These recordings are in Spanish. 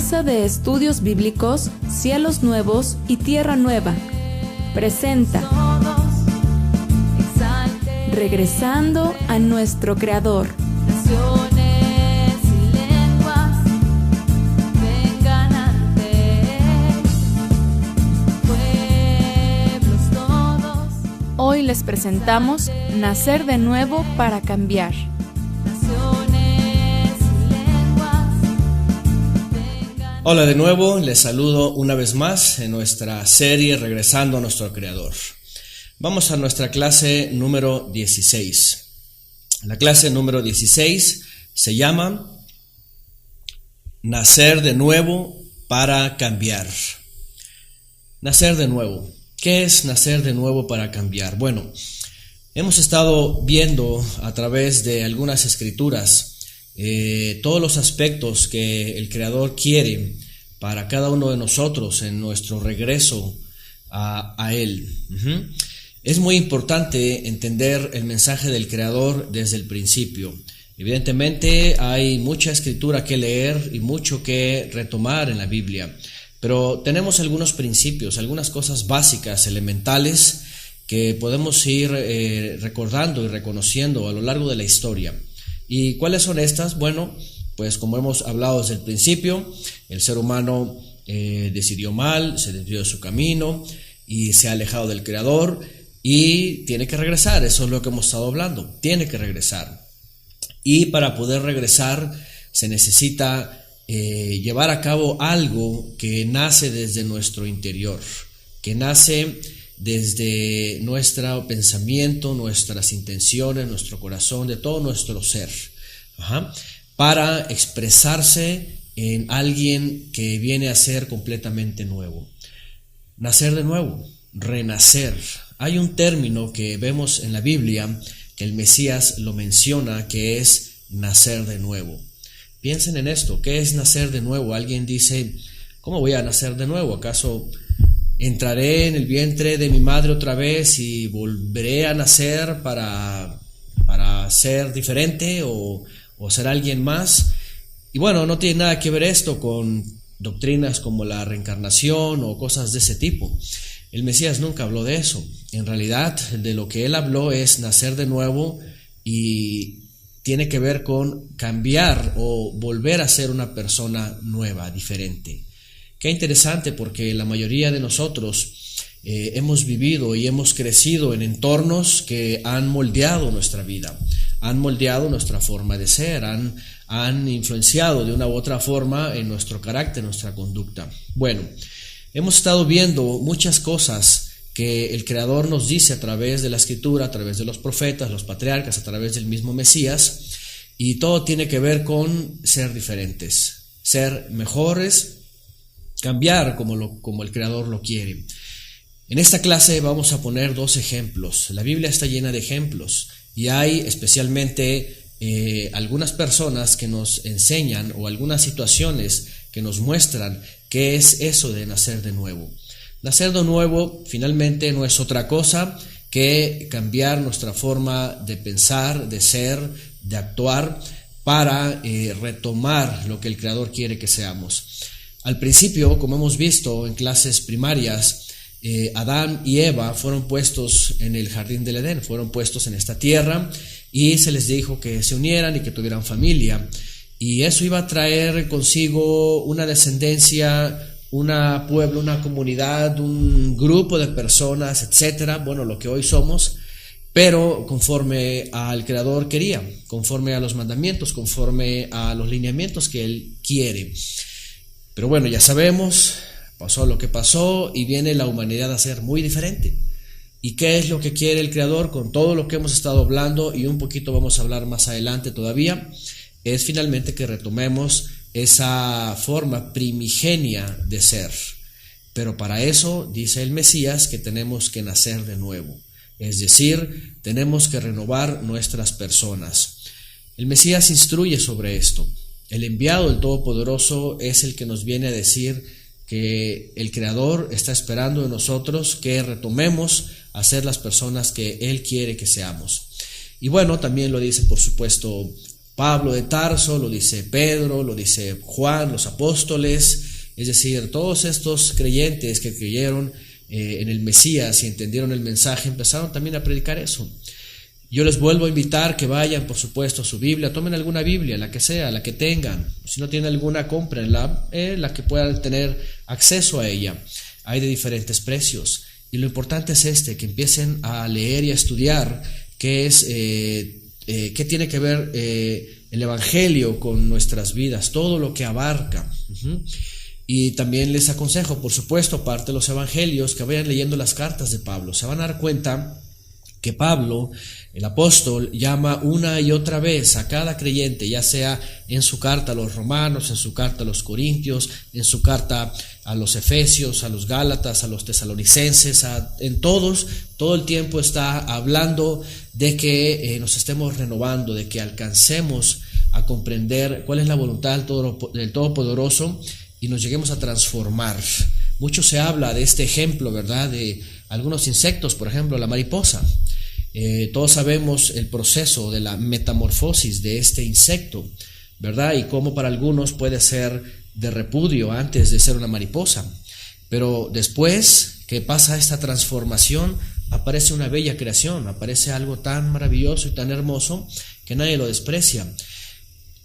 Casa de Estudios Bíblicos Cielos Nuevos y Tierra Nueva presenta Regresando a nuestro Creador. Naciones y lenguas vengan ante Él, pueblos todos. Hoy les presentamos Nacer de Nuevo para Cambiar. Hola de nuevo, les saludo una vez más en nuestra serie Regresando a nuestro Creador. Vamos a nuestra clase número 16. La clase número 16 se llama Nacer de Nuevo para Cambiar. Nacer de nuevo. ¿Qué es nacer de nuevo para cambiar? Bueno, hemos estado viendo a través de algunas escrituras todos los aspectos que el Creador quiere para cada uno de nosotros en nuestro regreso a Él. Es muy importante entender el mensaje del Creador desde el principio. Evidentemente hay mucha escritura que leer y mucho que retomar en la Biblia, pero tenemos algunos principios, algunas cosas básicas, elementales, que podemos ir recordando y reconociendo a lo largo de la historia. ¿Y cuáles son estas? Bueno, pues como hemos hablado desde el principio, el ser humano decidió mal, se desvió de su camino y se ha alejado del Creador y tiene que regresar. Eso es lo que hemos estado hablando, tiene que regresar. Y para poder regresar se necesita llevar a cabo algo que nace desde nuestro interior, que nace desde nuestro pensamiento, nuestras intenciones, nuestro corazón, de todo nuestro ser, para expresarse en alguien que viene a ser completamente nuevo. Nacer de nuevo, renacer. Hay un término que vemos en la Biblia que el Mesías lo menciona, que es nacer de nuevo. Piensen en esto, ¿qué es nacer de nuevo? Alguien dice, ¿cómo voy a nacer de nuevo? ¿Acaso entraré en el vientre de mi madre otra vez y volveré a nacer para ser diferente o ser alguien más? Y bueno, no tiene nada que ver esto con doctrinas como la reencarnación o cosas de ese tipo. El Mesías nunca habló de eso. En realidad, de lo que él habló es nacer de nuevo y tiene que ver con cambiar o volver a ser una persona nueva, diferente. Qué interesante, porque la mayoría de nosotros hemos vivido y hemos crecido en entornos que han moldeado nuestra vida, han moldeado nuestra forma de ser, han influenciado de una u otra forma en nuestro carácter, nuestra conducta. Bueno, hemos estado viendo muchas cosas que el Creador nos dice a través de la Escritura, a través de los profetas, los patriarcas, a través del mismo Mesías, y todo tiene que ver con ser diferentes, ser mejores, cambiar como el Creador lo quiere. En esta clase vamos a poner dos ejemplos. La Biblia está llena de ejemplos y hay especialmente algunas personas que nos enseñan o algunas situaciones que nos muestran qué es eso de nacer de nuevo. Nacer de nuevo finalmente no es otra cosa que cambiar nuestra forma de pensar, de ser, de actuar para retomar lo que el Creador quiere que seamos. Al principio, como hemos visto en clases primarias, Adán y Eva fueron puestos en el jardín del Edén, fueron puestos en esta tierra y se les dijo que se unieran y que tuvieran familia. Y eso iba a traer consigo una descendencia, un pueblo, una comunidad, un grupo de personas, etcétera. Bueno, lo que hoy somos, pero conforme al Creador quería, conforme a los mandamientos, conforme a los lineamientos que Él quiere. Pero bueno, ya sabemos, pasó lo que pasó y viene la humanidad a ser muy diferente. ¿Y qué es lo que quiere el Creador con todo lo que hemos estado hablando? Y un poquito vamos a hablar más adelante todavía. Es finalmente que retomemos esa forma primigenia de ser. Pero para eso, dice el Mesías, que tenemos que nacer de nuevo. Es decir, tenemos que renovar nuestras personas. El Mesías instruye sobre esto. El enviado del Todopoderoso es el que nos viene a decir que el Creador está esperando de nosotros que retomemos a ser las personas que Él quiere que seamos. Y bueno, también lo dice, por supuesto, Pablo de Tarso, lo dice Pedro, lo dice Juan, los apóstoles, es decir, todos estos creyentes que creyeron en el Mesías y entendieron el mensaje, empezaron también a predicar eso. Yo les vuelvo a invitar que vayan, por supuesto, a su Biblia, tomen alguna Biblia, la que sea, la que tengan. Si no tienen alguna, cómprenla, la que puedan tener acceso a ella. Hay de diferentes precios. Y lo importante es que empiecen a leer y a estudiar qué tiene que ver el Evangelio con nuestras vidas, todo lo que abarca. Y también les aconsejo, por supuesto, aparte de los Evangelios, que vayan leyendo las cartas de Pablo. Se van a dar cuenta que Pablo, el apóstol, llama una y otra vez a cada creyente, ya sea en su carta a los romanos, en su carta a los corintios, en su carta a los efesios, a los gálatas, a los tesalonicenses, en todos, todo el tiempo está hablando de que nos estemos renovando, de que alcancemos a comprender cuál es la voluntad del Todopoderoso y nos lleguemos a transformar. Mucho se habla de este ejemplo, ¿verdad?, de algunos insectos, por ejemplo, la mariposa. Todos sabemos el proceso de la metamorfosis de este insecto, ¿verdad? Y cómo para algunos puede ser de repudio antes de ser una mariposa. Pero después que pasa esta transformación, aparece una bella creación, aparece algo tan maravilloso y tan hermoso que nadie lo desprecia.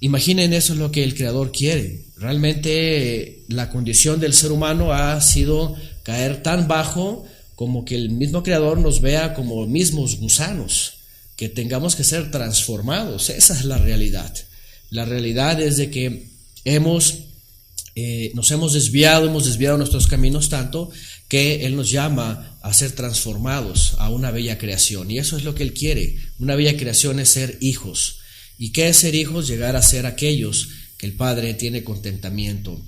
Imaginen, eso es lo que el Creador quiere. Realmente la condición del ser humano ha sido caer tan bajo como que el mismo Creador nos vea como mismos gusanos, que tengamos que ser transformados. Esa es la realidad. La realidad es de que nos hemos desviado nuestros caminos tanto que Él nos llama a ser transformados a una bella creación, y eso es lo que Él quiere. Una bella creación es ser hijos. ¿Y qué es ser hijos? Llegar a ser aquellos que el Padre tiene contentamiento.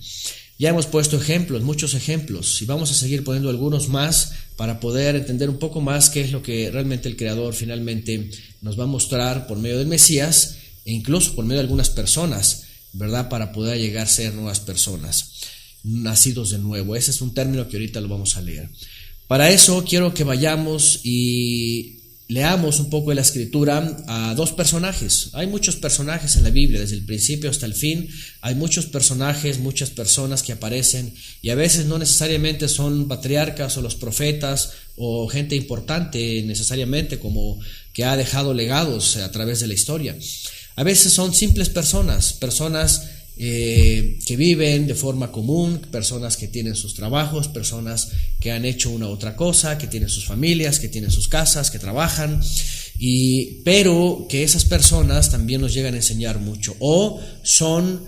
Ya hemos puesto ejemplos, muchos ejemplos, y vamos a seguir poniendo algunos más para poder entender un poco más qué es lo que realmente el Creador finalmente nos va a mostrar por medio del Mesías, e incluso por medio de algunas personas, ¿verdad?, para poder llegar a ser nuevas personas, nacidos de nuevo. Ese es un término que ahorita lo vamos a leer. Para eso quiero que vayamos y leamos un poco de la Escritura a dos personajes. Hay muchos personajes en la Biblia, desde el principio hasta el fin. Hay muchos personajes, muchas personas que aparecen, y a veces no necesariamente son patriarcas o los profetas o gente importante necesariamente, como que ha dejado legados a través de la historia. A veces son simples personas que viven de forma común, personas que tienen sus trabajos, personas que han hecho una u otra cosa, que tienen sus familias, que tienen sus casas, que trabajan, pero que esas personas también nos llegan a enseñar mucho, o son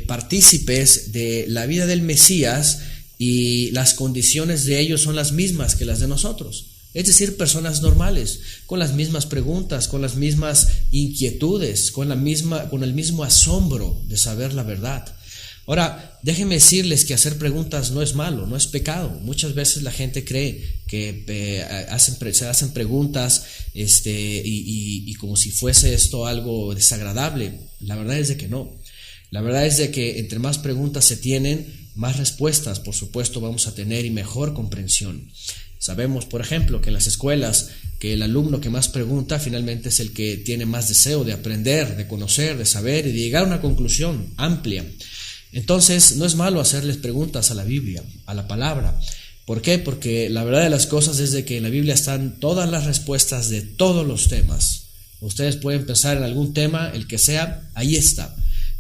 partícipes de la vida del Mesías, y las condiciones de ellos son las mismas que las de nosotros. Es decir, personas normales, con las mismas preguntas, con las mismas inquietudes, con el mismo asombro de saber la verdad. Ahora, déjenme decirles que hacer preguntas no es malo, no es pecado. Muchas veces la gente cree que se hacen preguntas y como si fuese esto algo desagradable. La verdad es de que no. La verdad es de que entre más preguntas se tienen, más respuestas, por supuesto, vamos a tener, y mejor comprensión. Sabemos, por ejemplo, que en las escuelas, que el alumno que más pregunta finalmente es el que tiene más deseo de aprender, de conocer, de saber y de llegar a una conclusión amplia. Entonces, no es malo hacerles preguntas a la Biblia, a la palabra. ¿Por qué? Porque la verdad de las cosas es de que en la Biblia están todas las respuestas de todos los temas. Ustedes pueden pensar en algún tema, el que sea, ahí está.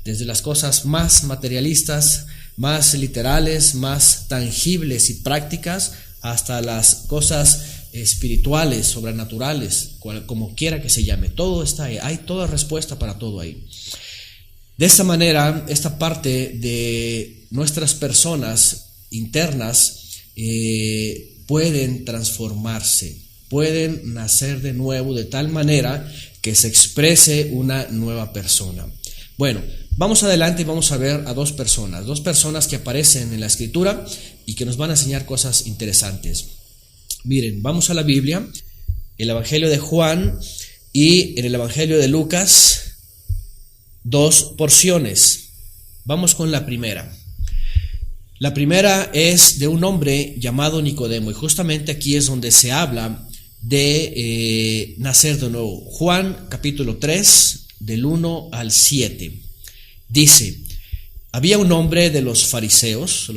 Desde las cosas más materialistas, más literales, más tangibles y prácticas, hasta las cosas espirituales, sobrenaturales, como quiera que se llame, todo está ahí, hay toda respuesta para todo ahí. De esta manera, esta parte de nuestras personas internas pueden transformarse, pueden nacer de nuevo de tal manera que se exprese una nueva persona. Bueno, vamos adelante y vamos a ver a dos personas que aparecen en la Escritura y que nos van a enseñar cosas interesantes. Miren, vamos a la Biblia, el Evangelio de Juan y en el Evangelio de Lucas, dos porciones. Vamos con la primera. La primera es de un hombre llamado Nicodemo, y justamente aquí es donde se habla de nacer de nuevo. Juan capítulo 3, del 1 al 7. Dice: había un hombre de los fariseos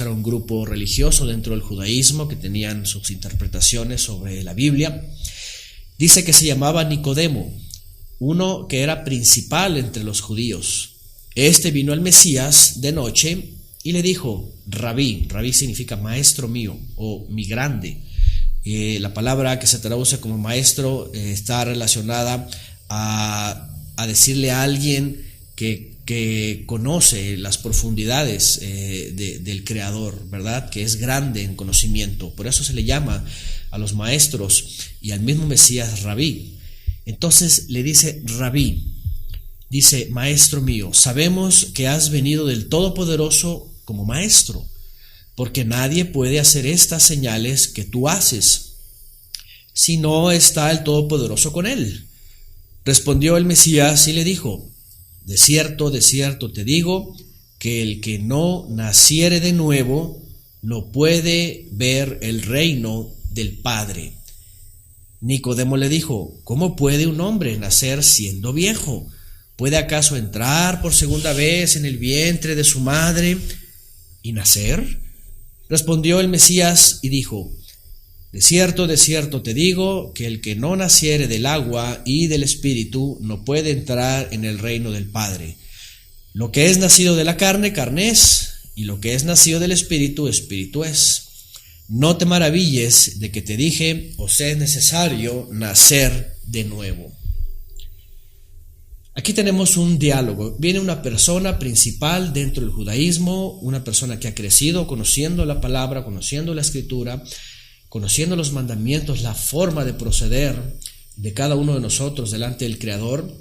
era un grupo religioso dentro del judaísmo que tenían sus interpretaciones sobre la Biblia. Dice que se llamaba Nicodemo, uno que era principal entre los judíos. Este vino al Mesías de noche y le dijo: Rabí significa maestro mío o mi grande. La palabra que se traduce como maestro está relacionada a decirle a alguien que conoce las profundidades del Creador, ¿verdad? Que es grande en conocimiento. Por eso se le llama a los maestros y al mismo Mesías Rabí. Entonces le dice Rabí, dice: maestro mío, sabemos que has venido del Todopoderoso como maestro, porque nadie puede hacer estas señales que tú haces si no está el Todopoderoso con él. Respondió el Mesías y le dijo: de cierto te digo, que el que no naciere de nuevo no puede ver el reino del Padre. Nicodemo le dijo: ¿cómo puede un hombre nacer siendo viejo? ¿Puede acaso entrar por segunda vez en el vientre de su madre y nacer? Respondió el Mesías y dijo: de cierto te digo, que el que no naciere del agua y del Espíritu no puede entrar en el reino del Padre. Lo que es nacido de la carne, carne es, y lo que es nacido del Espíritu, Espíritu es. No te maravilles de que te dije: os es necesario nacer de nuevo. Aquí tenemos un diálogo. Viene una persona principal dentro del judaísmo, una persona que ha crecido conociendo la palabra, conociendo la escritura, conociendo los mandamientos, la forma de proceder de cada uno de nosotros delante del Creador,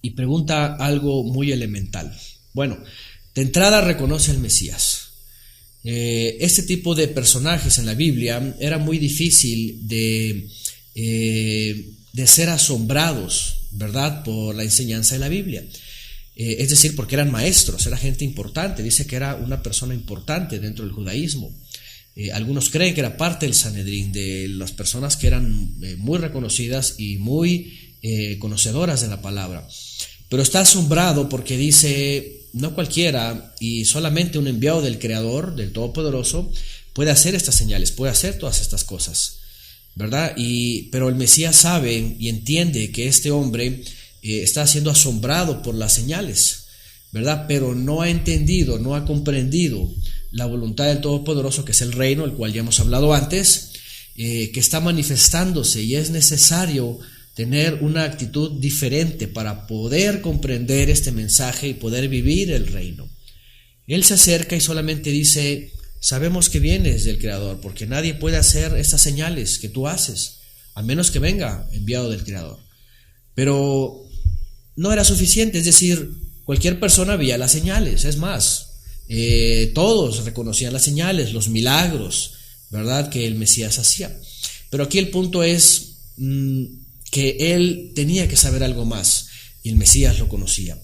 y pregunta algo muy elemental. Bueno, de entrada reconoce al Mesías. Este tipo de personajes en la Biblia era muy difícil de ser asombrados, ¿verdad?, por la enseñanza de la Biblia. Es decir, porque eran maestros, era gente importante. Dice que era una persona importante dentro del judaísmo. Algunos creen que era parte del Sanedrín, de las personas que eran muy reconocidas y muy conocedoras de la palabra. Pero está asombrado porque dice: no cualquiera y solamente un enviado del Creador, del Todopoderoso, puede hacer estas señales, puede hacer todas estas cosas, ¿verdad? Pero el Mesías sabe y entiende que este hombre está siendo asombrado por las señales, ¿verdad? Pero no ha entendido, no ha comprendido la voluntad del Todopoderoso, que es el reino, el cual ya hemos hablado antes, que está manifestándose, y es necesario tener una actitud diferente para poder comprender este mensaje y poder vivir el reino. Él se acerca y solamente dice: sabemos que vienes del Creador, porque nadie puede hacer estas señales que tú haces, a menos que venga enviado del Creador. Pero no era suficiente, es decir, cualquier persona veía las señales. Es más, todos reconocían las señales, los milagros, ¿verdad?, que el Mesías hacía. Pero aquí el punto es que él tenía que saber algo más, y el Mesías lo conocía.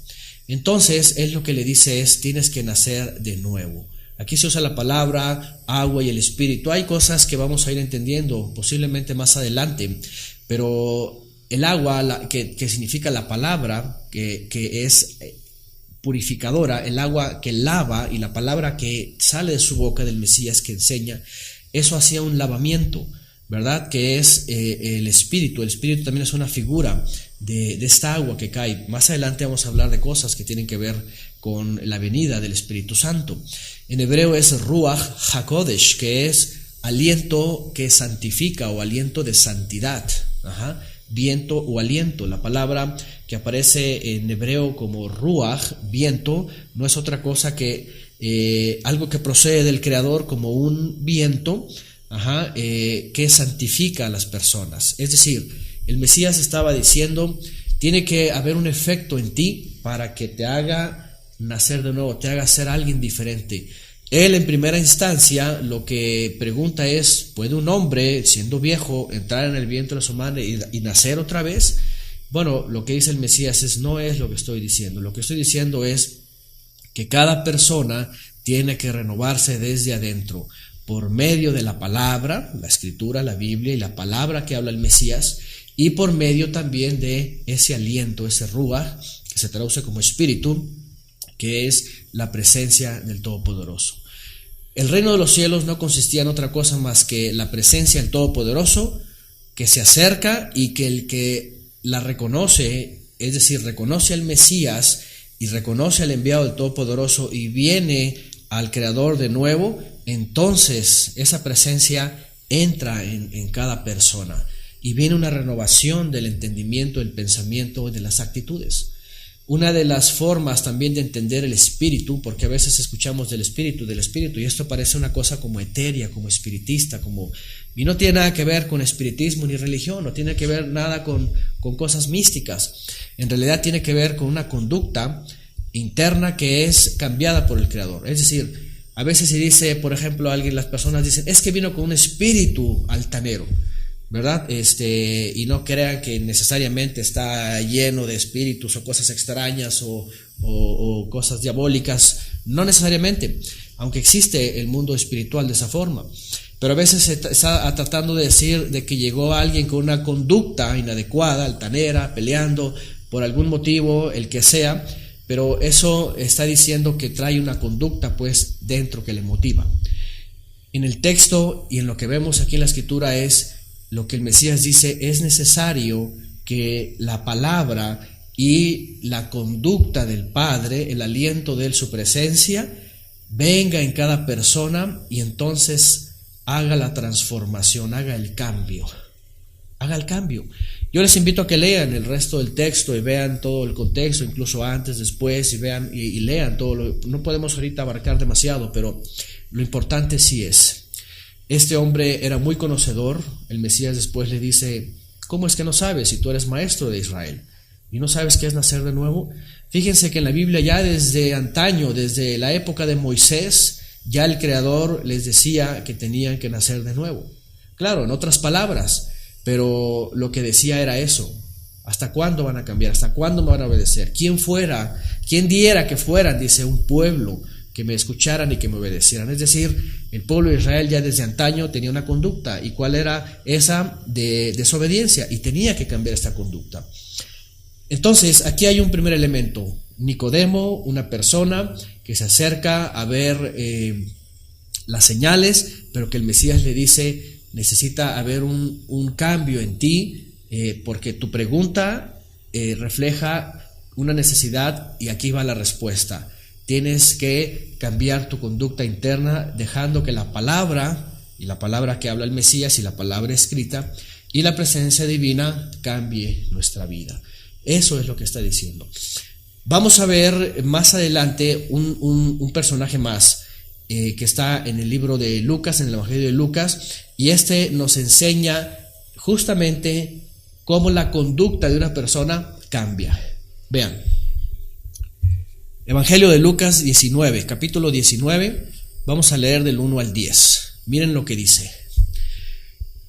Entonces él lo que le dice es: tienes que nacer de nuevo. Aquí se usa la palabra agua y el Espíritu. Hay cosas que vamos a ir entendiendo posiblemente más adelante, pero el agua, que significa la palabra, que es purificadora, el agua que lava, y la palabra que sale de su boca del Mesías, que enseña, eso hacía un lavamiento, ¿verdad?, que es el Espíritu. El Espíritu también es una figura de esta agua que cae. Más adelante vamos a hablar de cosas que tienen que ver con la venida del Espíritu Santo. En hebreo es Ruach HaKodesh, que es aliento que santifica o aliento de santidad. Viento o aliento. La palabra que aparece en hebreo como Ruach, viento, no es otra cosa que algo que procede del Creador, como un viento que santifica a las personas. Es decir, el Mesías estaba diciendo: tiene que haber un efecto en ti para que te haga nacer de nuevo, te haga ser alguien diferente. Él, en primera instancia, lo que pregunta es: ¿puede un hombre, siendo viejo, entrar en el vientre de su madre y nacer otra vez? Bueno, lo que dice el Mesías no es lo que estoy diciendo. Lo que estoy diciendo es que cada persona tiene que renovarse desde adentro, por medio de la palabra, la escritura, la Biblia y la palabra que habla el Mesías. y por medio también de ese aliento, ese ruach, que se traduce como espíritu, que es la presencia del Todopoderoso. El reino de los cielos no consistía en otra cosa más que la presencia del Todopoderoso, que se acerca y que el que la reconoce, es decir, reconoce al Mesías y reconoce al enviado del Todopoderoso y viene al Creador de nuevo, entonces esa presencia entra en cada persona y viene una renovación del entendimiento, del pensamiento y de las actitudes. Una de las formas también de entender el espíritu, porque a veces escuchamos del espíritu, y esto parece una cosa como etérea, como espiritista, y no tiene nada que ver con espiritismo ni religión, no tiene que ver nada con cosas místicas. En realidad tiene que ver con una conducta interna que es cambiada por el Creador. Es decir, a veces se dice, por ejemplo, las personas dicen, es que vino con un espíritu altanero, ¿verdad? Y no crean que necesariamente está lleno de espíritus o cosas extrañas o cosas diabólicas, no necesariamente, aunque existe el mundo espiritual de esa forma. Pero a veces se está tratando de decir de que llegó alguien con una conducta inadecuada, altanera, peleando por algún motivo, el que sea, pero eso está diciendo que trae una conducta pues dentro que le motiva. En el texto y en lo que vemos aquí en la escritura es lo que el Mesías dice, es necesario que la palabra y la conducta del Padre, el aliento de Él, su presencia, venga en cada persona y entonces haga la transformación, haga el cambio. Yo les invito a que lean el resto del texto y vean todo el contexto, incluso antes, después, y vean y lean todo. No podemos ahorita abarcar demasiado, pero lo importante sí es. Este hombre era muy conocedor. El Mesías después le dice, ¿cómo es que no sabes si tú eres maestro de Israel y no sabes qué es nacer de nuevo? Fíjense que en la Biblia ya desde antaño, desde la época de Moisés, ya el Creador les decía que tenían que nacer de nuevo. Claro, en otras palabras, pero lo que decía era eso. ¿Hasta cuándo van a cambiar? ¿Hasta cuándo me van a obedecer? ¿Quién diera que fueran, dice, un pueblo que me escucharan y que me obedecieran? Es decir, el pueblo de Israel ya desde antaño tenía una conducta. ¿Y cuál era esa? De desobediencia, y tenía que cambiar esta conducta. Entonces, aquí hay un primer elemento. Nicodemo, una persona que se acerca a ver las señales, pero que el Mesías le dice, necesita haber un cambio en ti, porque tu pregunta refleja una necesidad, y aquí va la respuesta. Tienes que cambiar tu conducta interna, dejando que la palabra, y la palabra que habla el Mesías, y la palabra escrita, y la presencia divina cambie nuestra vida. Eso es lo que está diciendo. Vamos a ver más adelante un personaje más que está en el libro de Lucas, en el Evangelio de Lucas, y nos enseña justamente cómo la conducta de una persona cambia. Vean, Evangelio de Lucas 19, capítulo 19, vamos a leer del 1 al 10. Miren lo que dice.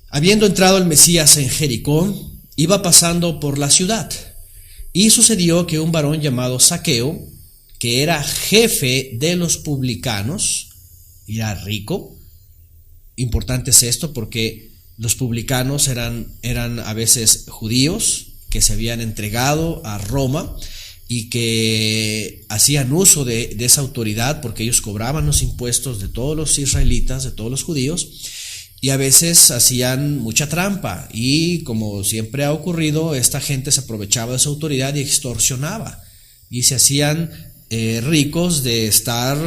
Habiendo entrado el Mesías en Jericó, iba pasando por la ciudad, y sucedió que un varón llamado Zaqueo, que era jefe de los publicanos, era rico. Importante es esto porque los publicanos eran a veces judíos que se habían entregado a Roma y que hacían uso de esa autoridad porque ellos cobraban los impuestos de todos los israelitas, de todos los judíos, y a veces hacían mucha trampa, y como siempre ha ocurrido, esta gente se aprovechaba de esa autoridad y extorsionaba, y se hacían ricos de estar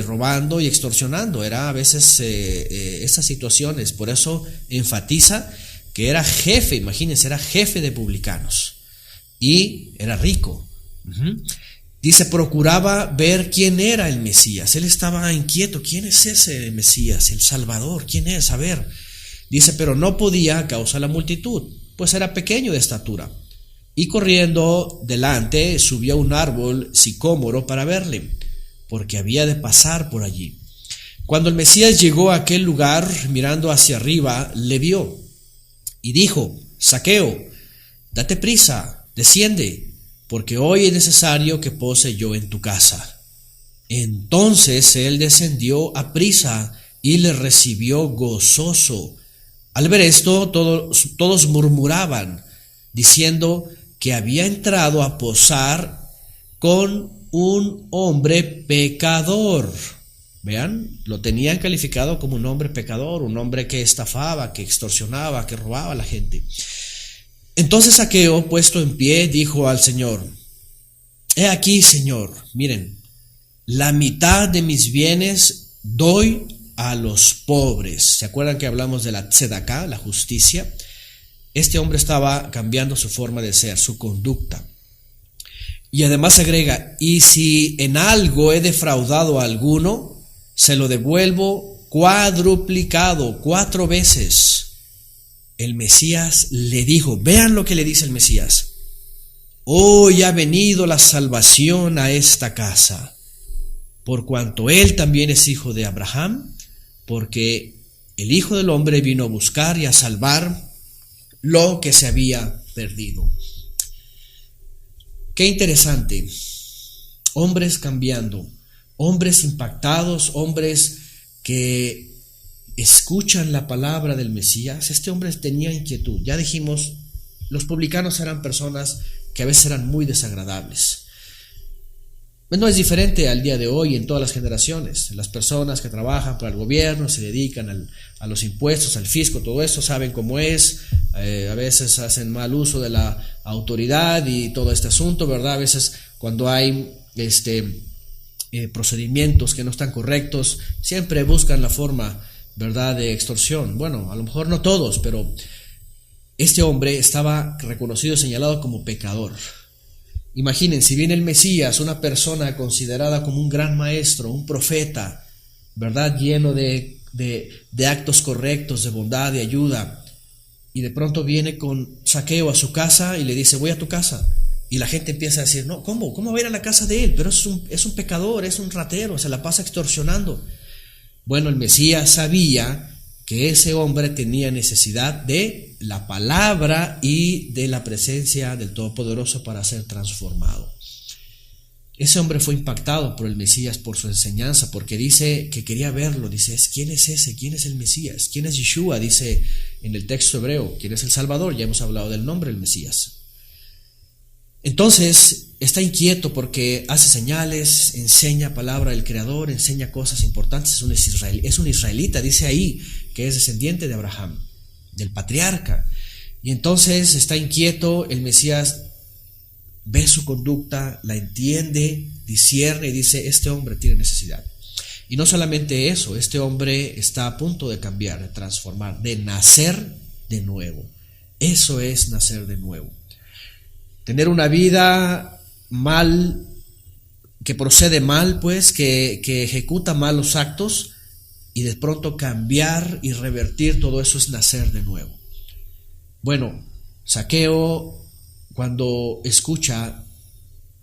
robando y extorsionando. Era a veces estas situaciones. Por eso enfatiza que era jefe, imagínense, era jefe de publicanos y era rico. Dice, procuraba ver quién era el Mesías. Él estaba inquieto. ¿Quién es ese Mesías? El Salvador. ¿Quién es? A ver. Dice, pero no podía a causa de la multitud, pues era pequeño de estatura. Y corriendo delante, subió a un árbol sicómoro para verle, porque había de pasar por allí. Cuando el Mesías llegó a aquel lugar, mirando hacia arriba, le vio y dijo, Zaqueo, date prisa, desciende, porque hoy es necesario que pose yo en tu casa. Entonces él descendió a prisa y le recibió gozoso. Al ver esto, todos murmuraban, diciendo que había entrado a posar con un hombre pecador. Vean, lo tenían calificado como un hombre pecador, un hombre que estafaba, que extorsionaba, que robaba a la gente. Entonces Zaqueo, puesto en pie, dijo al Señor: he aquí, Señor, miren, la mitad de mis bienes doy a los pobres. ¿Se acuerdan que hablamos de la tzedaká, la justicia? Este hombre estaba cambiando su forma de ser, su conducta. Y además agrega: y si en algo he defraudado a alguno, se lo devuelvo cuadruplicado, 4 veces. El Mesías le dijo, vean lo que le dice el Mesías: hoy ha venido la salvación a esta casa, por cuanto él también es hijo de Abraham, porque el Hijo del Hombre vino a buscar y a salvar lo que se había perdido. Qué interesante. Hombres cambiando, hombres impactados, hombres que escuchan la palabra del Mesías. Este hombre tenía inquietud. Ya dijimos, los publicanos eran personas que a veces eran muy desagradables. No es diferente al día de hoy en todas las generaciones. Las personas que trabajan para el gobierno, se dedican a los impuestos, al fisco, todo eso, saben cómo es. A veces hacen mal uso de la autoridad y todo este asunto, ¿verdad? A veces cuando hay procedimientos que no están correctos, siempre buscan la forma, ¿verdad?, de extorsión. Bueno, a lo mejor no todos, pero este hombre estaba reconocido, señalado como pecador. Imaginen, si viene el Mesías, una persona considerada como un gran maestro, un profeta, ¿verdad?, lleno de actos correctos, de bondad, de ayuda, y de pronto viene con Zaqueo a su casa y le dice: voy a tu casa. Y la gente empieza a decir: no, ¿cómo va a ir a la casa de él? Pero es un pecador, es un ratero, se la pasa extorsionando. Bueno, el Mesías sabía que ese hombre tenía necesidad de la palabra y de la presencia del Todopoderoso para ser transformado. Ese hombre fue impactado por el Mesías, por su enseñanza, porque dice que quería verlo. Dice: ¿quién es ese? ¿Quién es el Mesías? ¿Quién es Yeshua? Dice en el texto hebreo. ¿Quién es el Salvador? Ya hemos hablado del nombre del Mesías. Entonces está inquieto porque hace señales, enseña palabra del Creador, enseña cosas importantes. Es un israelita, dice ahí que es descendiente de Abraham, del patriarca. Y entonces está inquieto. El Mesías ve su conducta, la entiende, discierne y dice: este hombre tiene necesidad. Y no solamente eso, este hombre está a punto de cambiar, de transformar, de nacer de nuevo. Eso es nacer de nuevo. Tener una vida mal, que procede mal, pues, que ejecuta malos actos, y de pronto cambiar y revertir todo eso es nacer de nuevo. Bueno, Zaqueo, cuando escucha: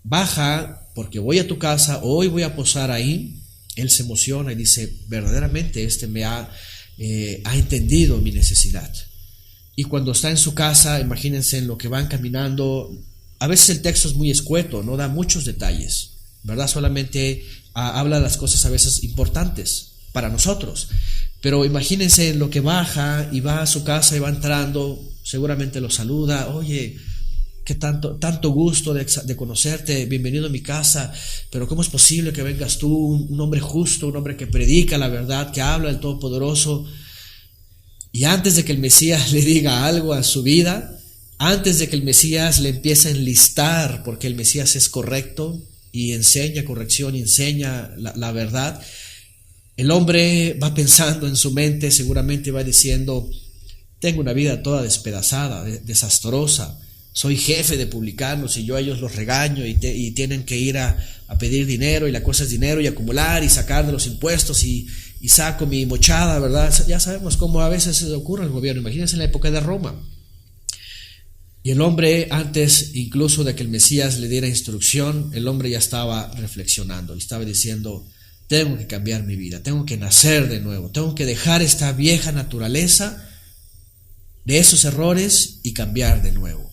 baja porque voy a tu casa, hoy voy a posar ahí, él se emociona y dice: verdaderamente me ha entendido mi necesidad. Y cuando está en su casa, imagínense en lo que van caminando. A veces el texto es muy escueto, no da muchos detalles, ¿verdad? Solamente habla las cosas a veces importantes para nosotros. Pero imagínense en lo que baja y va a su casa y va entrando, seguramente lo saluda: oye, qué tanto gusto de conocerte, bienvenido a mi casa, pero ¿cómo es posible que vengas tú, un hombre justo, un hombre que predica la verdad, que habla del Todopoderoso? Y antes de que el Mesías le diga algo a su vida, antes de que el Mesías le empiece a enlistar, porque el Mesías es correcto y enseña corrección y enseña la verdad, el hombre va pensando en su mente, seguramente va diciendo: tengo una vida toda despedazada, desastrosa, soy jefe de publicanos y yo a ellos los regaño y tienen que ir a pedir dinero, y la cosa es dinero y acumular y sacar de los impuestos y saco mi mochada, ¿verdad? Ya sabemos cómo a veces se ocurre el gobierno. Imagínense en la época de Roma. Y el hombre, antes incluso de que el Mesías le diera instrucción, el hombre ya estaba reflexionando y estaba diciendo: tengo que cambiar mi vida, tengo que nacer de nuevo, tengo que dejar esta vieja naturaleza de esos errores y cambiar de nuevo.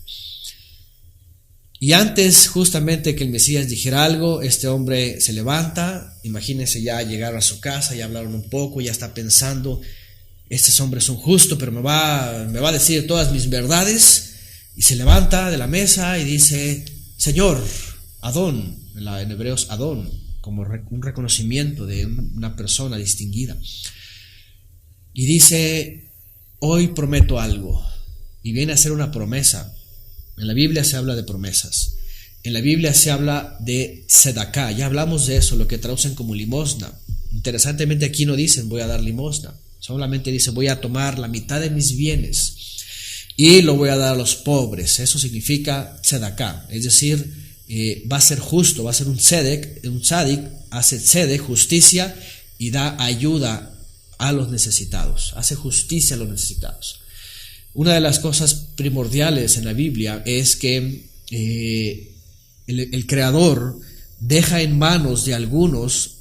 Y antes justamente que el Mesías dijera algo, este hombre se levanta. Imagínense, ya llegaron a su casa, ya hablaron un poco, ya está pensando: este hombre es un justo, pero me va a decir todas mis verdades. Y se levanta de la mesa y dice: Señor, Adón, en hebreos Adón, como un reconocimiento de una persona distinguida. Y dice: hoy prometo algo. Y viene a ser una promesa. En la Biblia se habla de promesas. En la Biblia se habla de sedaká. Ya hablamos de eso, lo que traducen como limosna. Interesantemente aquí no dicen voy a dar limosna. Solamente dice voy a tomar la mitad de mis bienes y lo voy a dar a los pobres. Eso significa sedaká. Es decir, va a ser justo, va a ser un tzadik, hace tzedek, justicia, y da ayuda a los necesitados. Hace justicia a los necesitados. Una de las cosas primordiales en la Biblia es que el Creador deja en manos de algunos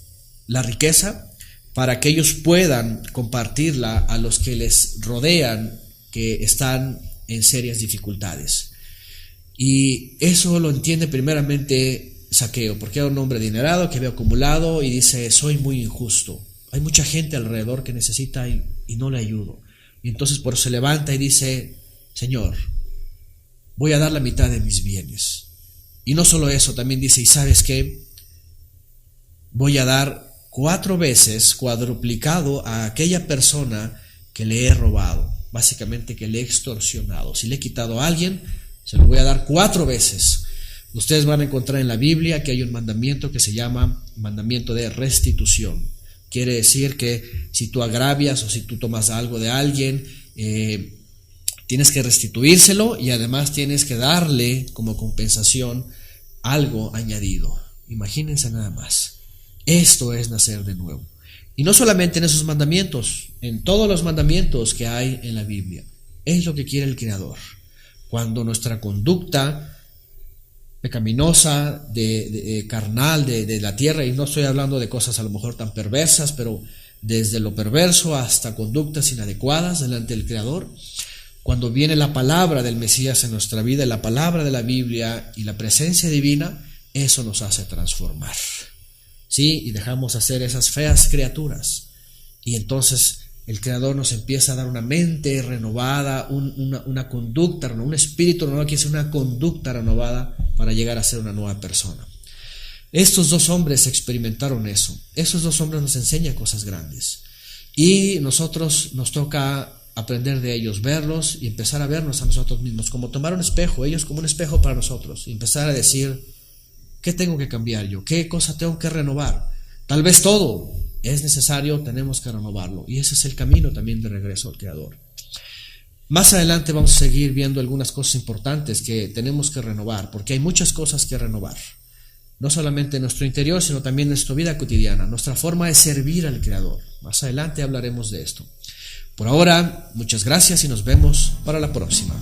la riqueza para que ellos puedan compartirla a los que les rodean, que están en serias dificultades. Y eso lo entiende primeramente Zaqueo, porque era un hombre adinerado que había acumulado y dice: soy muy injusto, hay mucha gente alrededor que necesita y no le ayudo. Y entonces por eso se levanta y dice: Señor, voy a dar la mitad de mis bienes. Y no solo eso, también dice: ¿y sabes qué? Voy a dar 4 veces cuadruplicado a aquella persona que le he robado, básicamente que le he extorsionado. Si le he quitado a alguien, se lo voy a dar 4 veces. Ustedes van a encontrar en la Biblia que hay un mandamiento que se llama mandamiento de restitución. Quiere decir que si tú agravias o si tú tomas algo de alguien, tienes que restituírselo y además tienes que darle como compensación algo añadido. Imagínense nada más. Esto es nacer de nuevo. Y no solamente en esos mandamientos, en todos los mandamientos que hay en la Biblia. Es lo que quiere el Creador. Cuando nuestra conducta pecaminosa, carnal, de la tierra, y no estoy hablando de cosas a lo mejor tan perversas, pero desde lo perverso hasta conductas inadecuadas delante del Creador, cuando viene la palabra del Mesías en nuestra vida, la palabra de la Biblia y la presencia divina, eso nos hace transformar. ¿Sí? Y dejamos hacer esas feas criaturas. Y entonces el Creador nos empieza a dar una mente renovada, una conducta, un espíritu renovado, que es una conducta renovada para llegar a ser una nueva persona. Estos 2 hombres experimentaron eso. Esos 2 hombres nos enseñan cosas grandes. Y nosotros nos toca aprender de ellos, verlos y empezar a vernos a nosotros mismos, como tomar un espejo, ellos como un espejo para nosotros, y empezar a decir: ¿qué tengo que cambiar yo? ¿Qué cosa tengo que renovar? Tal vez todo es necesario, tenemos que renovarlo. Y ese es el camino también de regreso al Creador. Más adelante vamos a seguir viendo algunas cosas importantes que tenemos que renovar, porque hay muchas cosas que renovar. No solamente en nuestro interior, sino también en nuestra vida cotidiana, nuestra forma de servir al Creador. Más adelante hablaremos de esto. Por ahora, muchas gracias y nos vemos para la próxima.